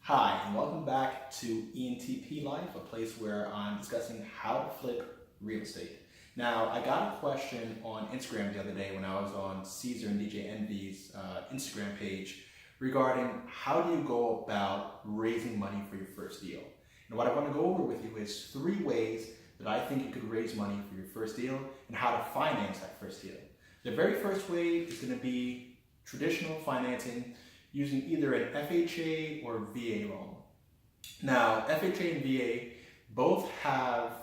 Hi, and welcome back to ENTP Life, a place where I'm discussing how to flip real estate. Now, I got a question on Instagram the other day when I was on Caesar and DJ Envy's Instagram page regarding how do you go about raising money for your first deal. And what I want to go over with you is 3 ways that I think you could raise money for your first deal and how to finance that first deal. The very first way is going to be traditional financing using either an FHA or VA loan. Now, FHA and VA both have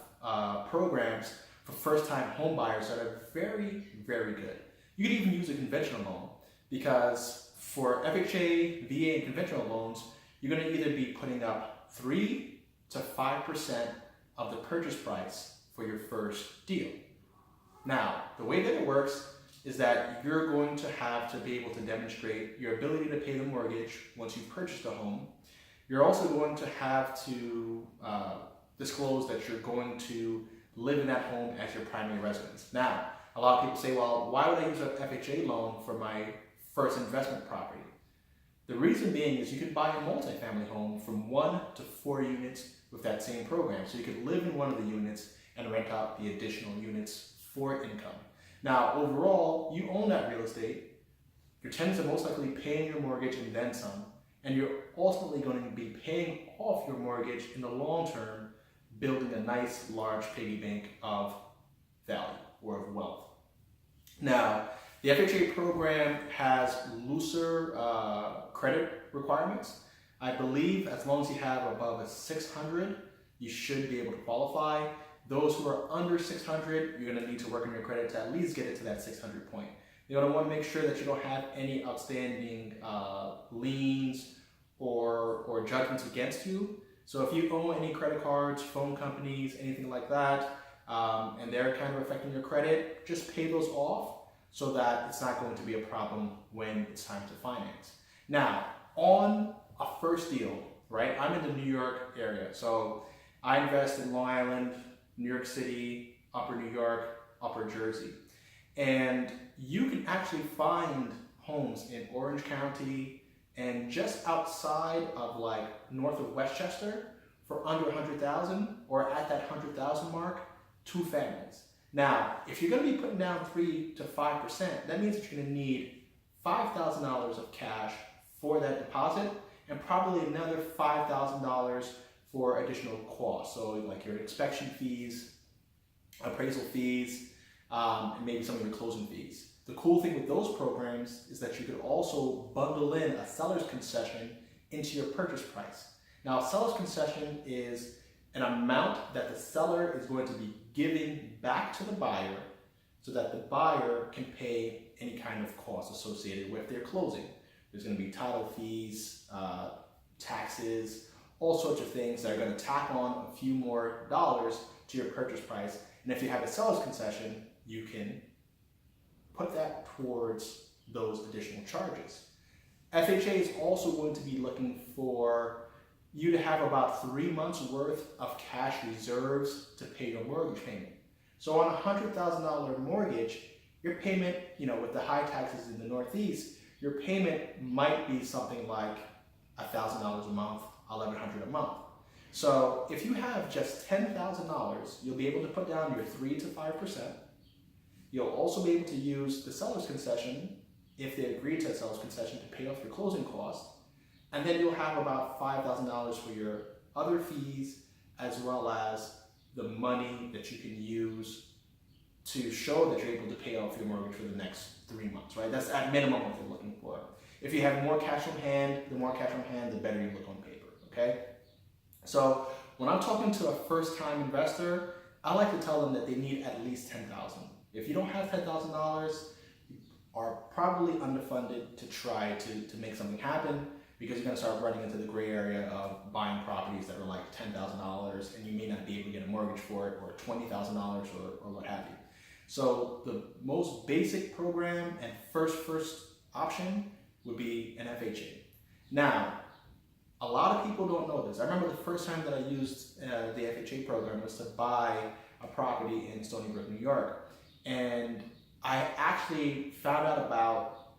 programs for first-time home buyers that are very, very good. You could even use a conventional loan because for FHA, VA, and conventional loans, you're going to either be putting up 3 to 5% of the purchase price for your first deal. Now, the way that it works is that you're going to have to be able to demonstrate your ability to pay the mortgage once you've purchased a home. You're also going to have to disclose that you're going to live in that home as your primary residence. Now, a lot of people say, well, why would I use an FHA loan for my first investment property? The reason being is you could buy a multifamily home from 1 to 4 units with that same program. So you could live in one of the units and rent out the additional units for income. Now, overall, you own that real estate, your tenants are most likely paying your mortgage and then some, and you're ultimately going to be paying off your mortgage in the long term, building a nice large piggy bank of value or of wealth. Now, the FHA program has looser credit requirements. I believe as long as you have above a 600, you should be able to qualify. Those who are under 600, you're going to need to work on your credit to at least get it to that 600 point. You're going to want to make sure that you don't have any outstanding liens or judgments against you. So if you own any credit cards, phone companies, anything like that, and they're kind of affecting your credit, just pay those off so that it's not going to be a problem when it's time to finance. Now, on a first deal, right? I'm in the New York area, so I invest in Long Island, New York City, Upper New York, Upper Jersey. And you can actually find homes in Orange County and just outside of like north of Westchester for under 100,000 or at that 100,000 mark, 2 families. Now, if you're going to be putting down 3 to 5%, that means that you're going to need $5,000 of cash for that deposit and probably another $5,000 for additional costs. So like your inspection fees, appraisal fees, and maybe some of your closing fees. The cool thing with those programs is that you could also bundle in a seller's concession into your purchase price. Now, a seller's concession is an amount that the seller is going to be giving back to the buyer so that the buyer can pay any kind of costs associated with their closing. There's going to be title fees, taxes, all sorts of things that are going to tack on a few more dollars to your purchase price. And if you have a seller's concession, you can put that towards those additional charges. FHA is also going to be looking for you to have about 3 months worth of cash reserves to pay your mortgage payment. So on a $100,000 mortgage, your payment, with the high taxes in the Northeast, your payment might be something like $1,000 a month, $1,100 a month. So if you have just $10,000, you'll be able to put down your 3 to 5%. You'll also be able to use the seller's concession, if they agree to a seller's concession, to pay off your closing costs. And then you'll have about $5,000 for your other fees, as well as the money that you can use to show that you're able to pay off your mortgage for the next 3 months, right? That's at minimum what they're looking for. If you have more cash on hand, the more cash on hand, the better you look on paper, okay? So when I'm talking to a first-time investor, I like to tell them that they need at least $10,000. If you don't have $10,000, you are probably underfunded to try to make something happen because you're going to start running into the gray area of buying properties that are like $10,000 and you may not be able to get a mortgage for it, or $20,000 or what have you. So the most basic program and first option would be an FHA. Now, a lot of people don't know this. I remember the first time that I used the FHA program was to buy a property in Stony Brook, New York. And I actually found out about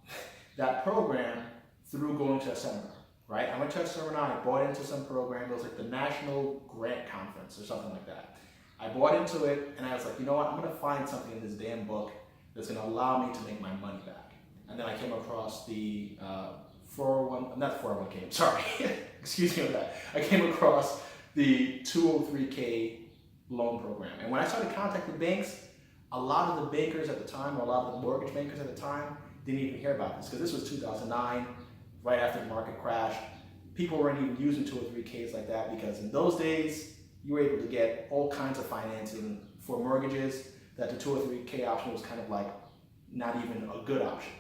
that program through going to a seminar. right? I went to a seminar, I bought into some program. It was like the National Grant Conference or something like that. I bought into it and I was like, you know what? I'm going to find something in this damn book that's going to allow me to make my money back. And then I came across the 401, not 401k, sorry, excuse me on that. I came across the 203k loan program. And when I started contacting banks, a lot of the bankers at the time, or a lot of the mortgage bankers at the time, didn't even hear about this, because this was 2009, right after the market crashed. People weren't even using 203ks like that, because in those days, you were able to get all kinds of financing for mortgages that the 203k option was kind of like not even a good option.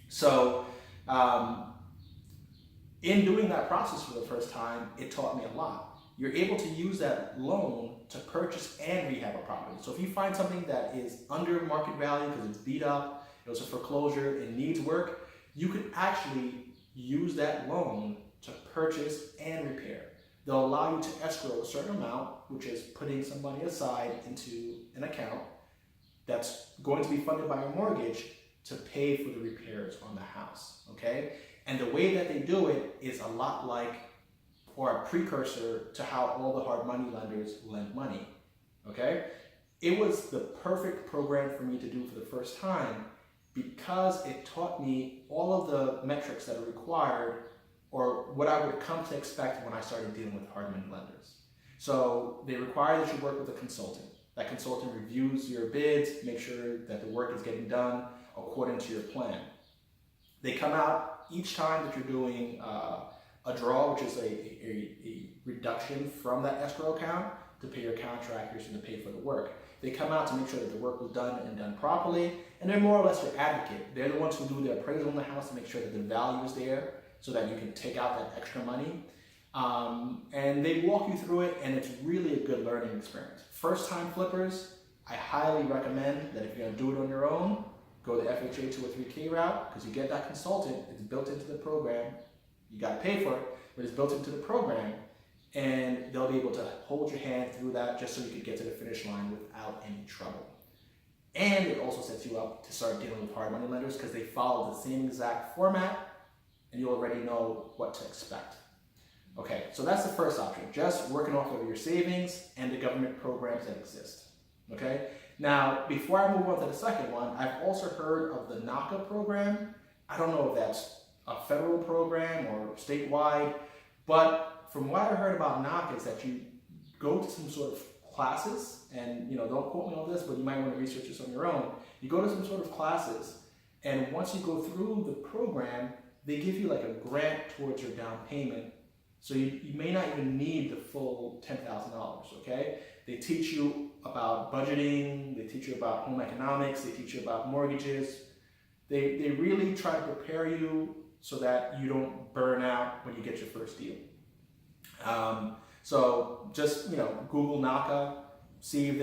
So in doing that process for the first time, it taught me a lot. You're able to use that loan to purchase and rehab a property. So if you find something that is under market value because it's beat up, it was a foreclosure, it needs work, you could actually use that loan to purchase and repair. They'll allow you to escrow a certain amount, which is putting some money aside into an account that's going to be funded by your mortgage to pay for the repairs on the house, okay? And the way that they do it is a lot like, or a precursor to how all the hard money lenders lend money, okay? It was the perfect program for me to do for the first time because it taught me all of the metrics that are required, or what I would come to expect when I started dealing with hard money lenders. So they require that you work with a consultant. That consultant reviews your bids, make sure that the work is getting done according to your plan. They come out each time that you're doing a draw, which is a reduction from that escrow account to pay your contractors and to pay for the work. They come out to make sure that the work was done and done properly, and they're more or less your advocate. They're the ones who do the appraisal in the house to make sure that the value is there so that you can take out that extra money. And they walk you through it, and it's really a good learning experience. First-time flippers, I highly recommend that if you're gonna do it on your own, go the FHA 203k route, because you get that consultant, it's built into the program. You gotta pay for it, but it's built into the program, and they'll be able to hold your hand through that just so you can get to the finish line without any trouble. And it also sets you up to start dealing with hard money lenders because they follow the same exact format, and you already know what to expect. Okay, so that's the first option, just working off of your savings and the government programs that exist. Okay, now before I move on to the second one, I've also heard of the NACA program. I don't know if that's a federal program or statewide, but from what I heard about NACA is that you go to some sort of classes, and don't quote me on this, but you might want to research this on your own. You go to some sort of classes, and once you go through the program, they give you like a grant towards your down payment. So you may not even need the full $10,000, okay? They teach you about budgeting, they teach you about home economics, they teach you about mortgages. They really try to prepare you so that you don't burn out when you get your first deal. So just Google NACA, see if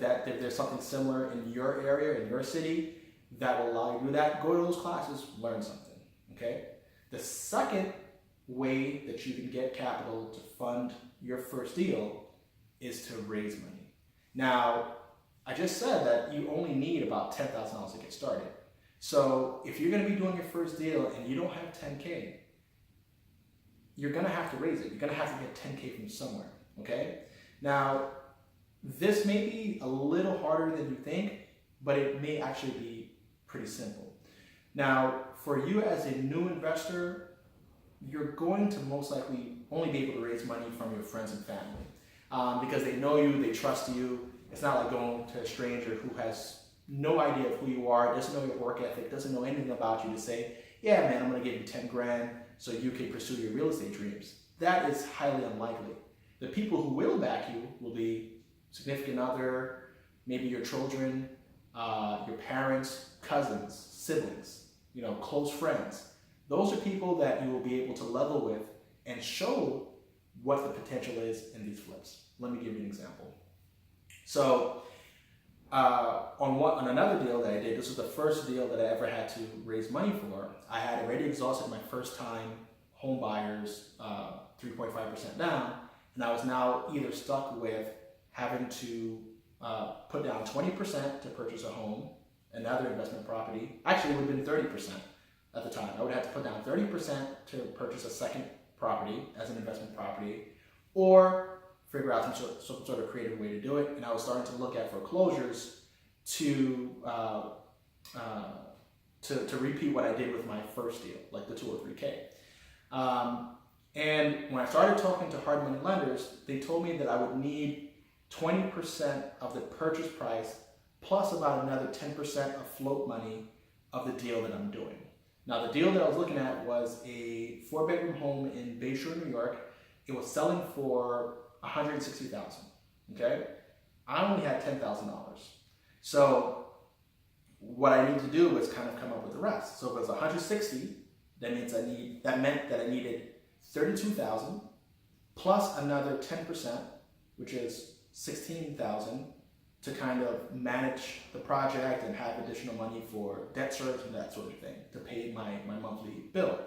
there's something similar in your area, in your city, that will allow you to do that. Go to those classes, learn something, okay? The second way that you can get capital to fund your first deal is to raise money. Now, I just said that you only need about $10,000 to get started. So if you're going to be doing your first deal and you don't have 10K, you're going to have to raise it. You're going to have to get 10K from somewhere, okay? Now, this may be a little harder than you think, but it may actually be pretty simple. Now, for you as a new investor, you're going to most likely only be able to raise money from your friends and family because they know you, they trust you. It's not like going to a stranger who has no idea of who you are, doesn't know your work ethic, doesn't know anything about you to say, yeah, man, I'm going to give you 10 grand so you can pursue your real estate dreams. That is highly unlikely. The people who will back you will be significant other, maybe your children, your parents, cousins, siblings, close friends. Those are people that you will be able to level with and show what the potential is in these flips. Let me give you an example. So on another deal that I did, this was the first deal that I ever had to raise money for. I had already exhausted my first time home buyers 3.5% down, and I was now either stuck with having to put down 20% to purchase a home, another investment property. Actually, it would have been 30%. at the time. I would have to put down 30% to purchase a second property as an investment property, or figure out some sort of creative way to do it. And I was starting to look at foreclosures to repeat what I did with my first deal, like the 203K. And when I started talking to hard money lenders, they told me that I would need 20% of the purchase price plus about another 10% of float money of the deal that I'm doing. Now, the deal that I was looking at was a 4-bedroom home in Bayshore, New York. It was selling for $160,000. Okay, I only had $10,000. So what I need to do was kind of come up with the rest. So if it was 160, that meant that I needed 32,000 plus another 10%, which is 16,000, to kind of manage the project and have additional money for debt service and that sort of thing to pay my monthly bill.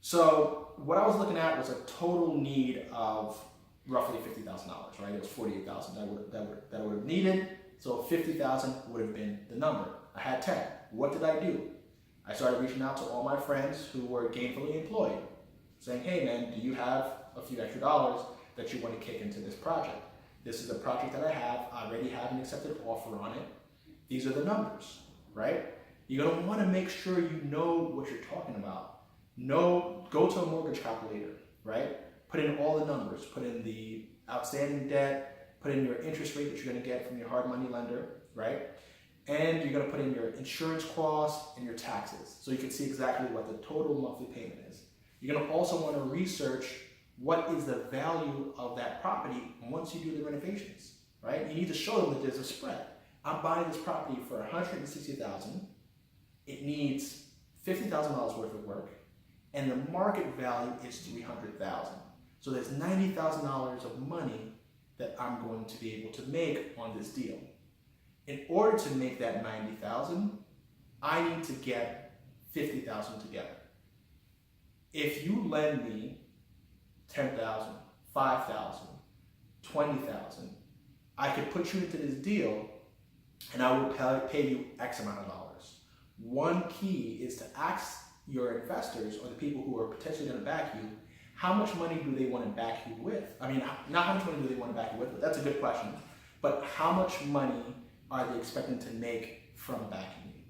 So what I was looking at was a total need of roughly $50,000, right? It was $48,000 that I would have needed. So 50,000 would have been the number. I had 10. What did I do? I started reaching out to all my friends who were gainfully employed, saying, hey man, do you have a few extra dollars that you want to kick into this project? This is a project that I already have an accepted offer on it. These are the numbers, right? You're going to want to make sure you know what you're talking about. Go to a mortgage calculator, right? Put in all the numbers. Put in the outstanding debt, put in your interest rate that you're going to get from your hard money lender, right? And you're going to put in your insurance costs and your taxes, so you can see exactly what the total monthly payment is. You're going to also want to research what is the value of that property once you do the renovations, right? You need to show them that there's a spread. I'm buying this property for $160,000. It needs $50,000 worth of work, and the market value is $300,000. So there's $90,000 of money that I'm going to be able to make on this deal. In order to make that $90,000, I need to get $50,000 together. If you lend me $10,000, $5,000, $20,000, I could put you into this deal and I will pay you X amount of dollars. One key is to ask your investors or the people who are potentially going to back you, how much money do they want to back you with? I mean, not how much money do they want to back you with, but that's a good question. But how much money are they expecting to make from backing you?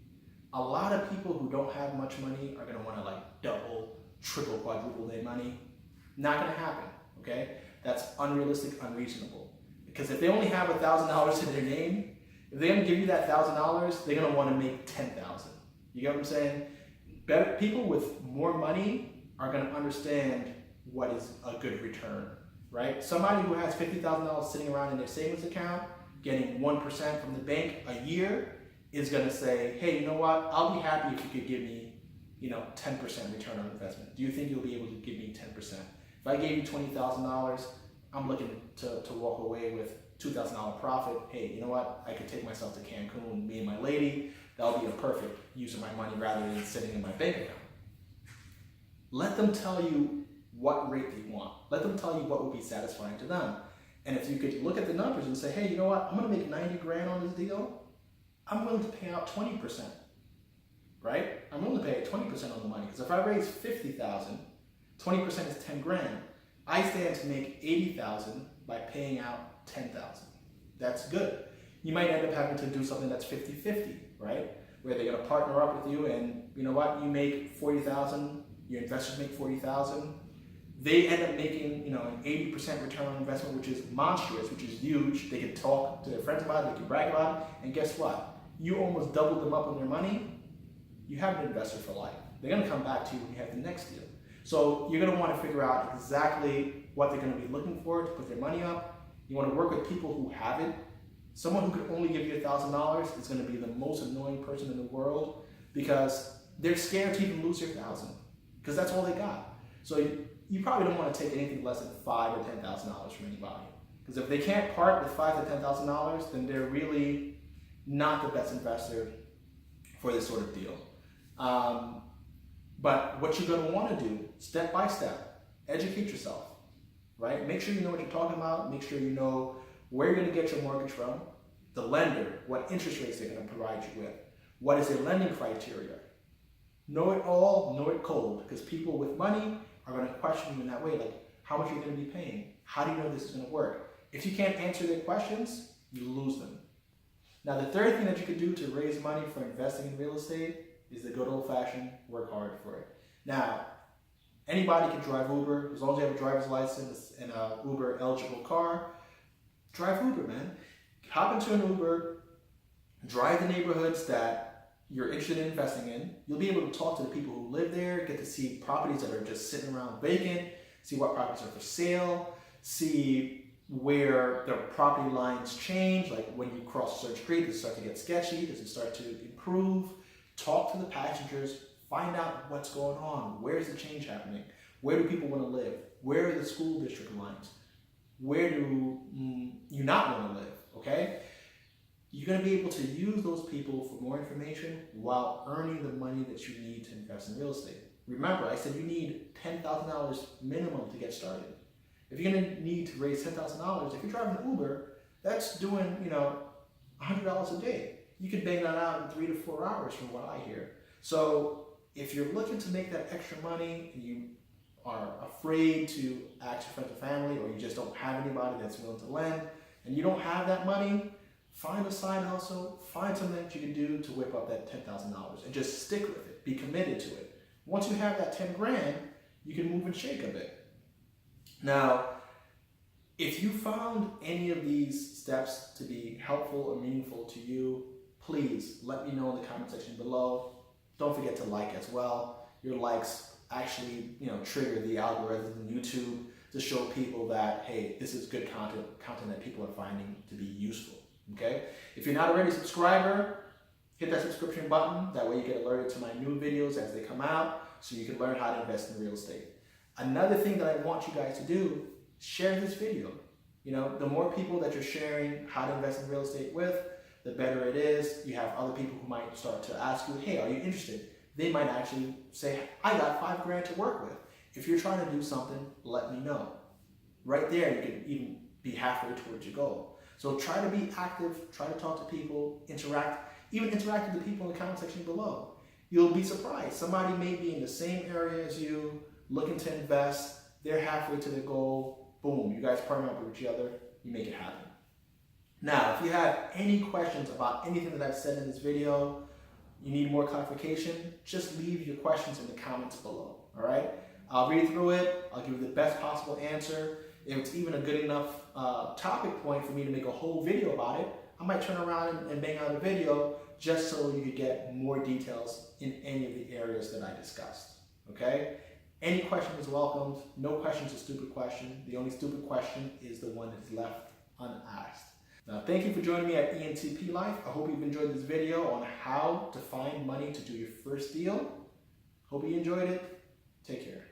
A lot of people who don't have much money are going to want to like double, triple, quadruple their money. Not going to happen, okay? That's unrealistic, unreasonable. Because if they only have $1,000 in their name, if they're going to give you that $1,000, they're going to want to make $10,000. You get what I'm saying? Better people with more money are going to understand what is a good return, right? Somebody who has $50,000 sitting around in their savings account, getting 1% from the bank a year, is going to say, hey, you know what? I'll be happy if you could give me, 10% return on investment. Do you think you'll be able to give me 10%? If I gave you $20,000, I'm looking to walk away with $2,000 profit. Hey, you know what? I could take myself to Cancun, me and my lady. That'll be a perfect use of my money rather than sitting in my bank account. Let them tell you what rate they want. Let them tell you what would be satisfying to them. And if you could look at the numbers and say, hey, you know what? I'm going to make 90 grand on this deal. I'm willing to pay out 20%, right? I'm willing to pay 20% on the money. Because if I raise 50,000, 20% is 10 grand. I stand to make 80,000 by paying out 10,000. That's good. You might end up having to do something that's 50-50, right? Where they're going to partner up with you, and you know what? You make 40,000, your investors make 40,000. They end up making, an 80% return on investment, which is monstrous, which is huge. They can talk to their friends about it, they can brag about it, and guess what? You almost doubled them up on their money. You have an investor for life. They're going to come back to you when you have the next deal. So you're going to want to figure out exactly what they're going to be looking for to put their money up. You want to work with people who have it. Someone who could only give you $1,000 is going to be the most annoying person in the world because they're scared to even lose their $1,000 because that's all they got. So you probably don't want to take anything less than $5,000 or $10,000 from anybody, because if they can't part with $5,000 to $10,000, then they're really not the best investor for this sort of deal. But what you're going to want to do, step by step, educate yourself, right? Make sure you know what you're talking about. Make sure you know where you're going to get your mortgage from, the lender, what interest rates they're going to provide you with, what is their lending criteria, Know it all, know it cold, because people with money are going to question you in that way, like how much are you going to be paying? How do you know this is going to work? If you can't answer their questions, you lose them. Now, the third thing that you could do to raise money for investing in real estate is the good old-fashioned work hard for it. Now, anybody can drive Uber as long as you have a driver's license and a Uber eligible car. Drive Uber, man. Hop into an Uber, drive the neighborhoods that you're interested in investing in. You'll be able to talk to the people who live there, get to see properties that are just sitting around vacant, see what properties are for sale, see where the property lines change, like when you cross a certain street, does it start to get sketchy, does it start to improve? Talk to the passengers, find out what's going on, where's the change happening, where do people want to live, where are the school district lines, where do you not want to live, okay? You're going to be able to use those people for more information while earning the money that you need to invest in real estate. Remember, I said you need $10,000 minimum to get started. If you're going to need to raise $10,000, if you're driving an Uber, that's doing, $100 a day. You could bang that out in 3 to 4 hours from what I hear. So if you're looking to make that extra money and you are afraid to ask your friends or family, or you just don't have anybody that's willing to lend, and you don't have that money, find a side hustle, find something that you can do to whip up that $10,000 and just stick with it, be committed to it. Once you have that 10 grand, you can move and shake a bit. Now, if you found any of these steps to be helpful or meaningful to you, please let me know in the comment section below. Don't forget to like as well. Your likes actually, trigger the algorithm in YouTube to show people that, hey, this is good content that people are finding to be useful, okay? If you're not already a subscriber, hit that subscription button. That way you get alerted to my new videos as they come out so you can learn how to invest in real estate. Another thing that I want you guys to do, share this video. The more people that you're sharing how to invest in real estate with, the better it is. You have other people who might start to ask you, hey, are you interested? They might actually say, I got $5 grand to work with. If you're trying to do something, let me know. Right there, you can even be halfway towards your goal. So try to be active, try to talk to people, interact with the people in the comment section below. You'll be surprised. Somebody may be in the same area as you, looking to invest, they're halfway to their goal, boom, you guys partner up with each other, you make it happen. Now, if you have any questions about anything that I've said in this video, you need more clarification, just leave your questions in the comments below, all right? I'll read through it, I'll give you the best possible answer. If it's even a good enough topic point for me to make a whole video about it, I might turn around and bang out a video just so you could get more details in any of the areas that I discussed, okay? Any question is welcomed. No question is a stupid question. The only stupid question is the one that's left unasked. Now, thank you for joining me at ENTP Life. I hope you've enjoyed this video on how to find money to do your first deal. Hope you enjoyed it. Take care.